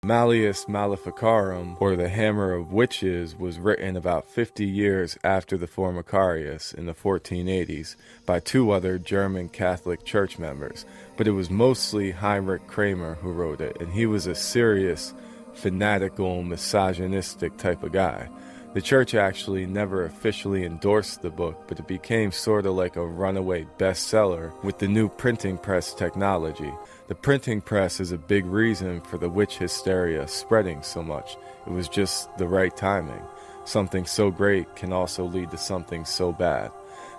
Malleus Maleficarum, or the Hammer of Witches, was written about 50 years after the Formicarius in the 1480s by two other German Catholic church members, but it was mostly Heinrich Kramer who wrote it, and he was a serious, fanatical, misogynistic type of guy. The church actually never officially endorsed the book, but it became sort of like a runaway bestseller with the new printing press technology. The printing press is a big reason for the witch hysteria spreading so much. It was just the right timing. Something so great can also lead to something so bad.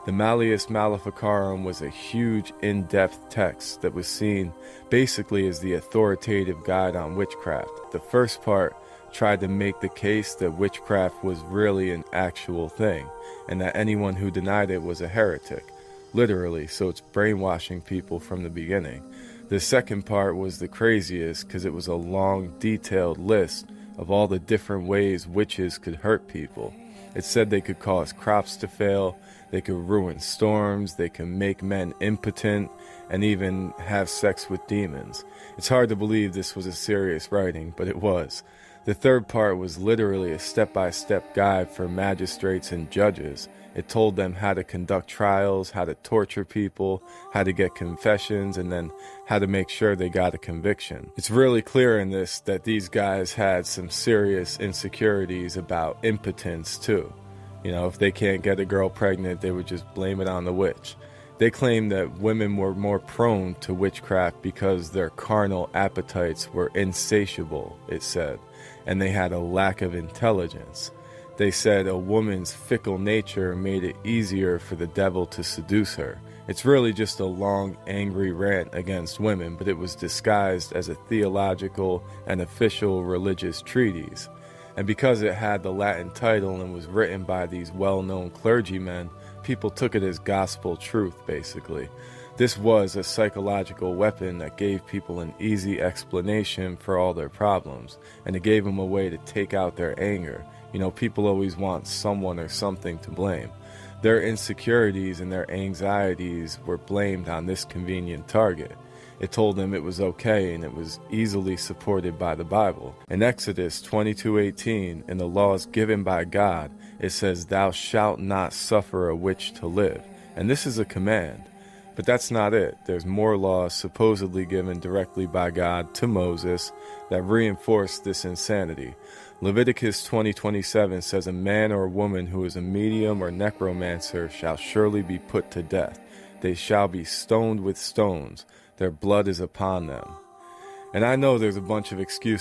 The Malleus Maleficarum was a huge, in-depth text that was seen basically as the authoritative guide on witchcraft. The first part tried to make the case that witchcraft was really an actual thing, and that anyone who denied it was a heretic. Literally, so it's brainwashing people from the beginning. The second part was the craziest because it was a long, detailed list of all the different ways witches could hurt people. It said they could cause crops to fail, they could ruin storms, they could make men impotent, and even have sex with demons. It's hard to believe this was a serious writing, but it was. The third part was literally a step-by-step guide for magistrates and judges. It told them how to conduct trials, how to torture people, how to get confessions, and then how to make sure they got a conviction. It's really clear in this that these guys had some serious insecurities about impotence too. You know, if they can't get a girl pregnant, they would just blame it on the witch. They claimed that women were more prone to witchcraft because their carnal appetites were insatiable, it said, and they had a lack of intelligence. They said a woman's fickle nature made it easier for the devil to seduce her. It's really just a long, angry rant against women, but it was disguised as a theological and official religious treatise. And because it had the Latin title and was written by these well-known clergymen, people took it as gospel truth, basically. This was a psychological weapon that gave people an easy explanation for all their problems, and it gave them a way to take out their anger. You know, people always want someone or something to blame. Their insecurities and their anxieties were blamed on this convenient target. It told them it was okay, and it was easily supported by the Bible. In Exodus 22:18, in the laws given by God, it says, "Thou shalt not suffer a witch to live." And this is a command. But that's not it. There's more laws supposedly given directly by God to Moses that reinforce this insanity. Leviticus 20:27 says, "A man or woman who is a medium or necromancer shall surely be put to death. They shall be stoned with stones. Their blood is upon them." And I know there's a bunch of excuses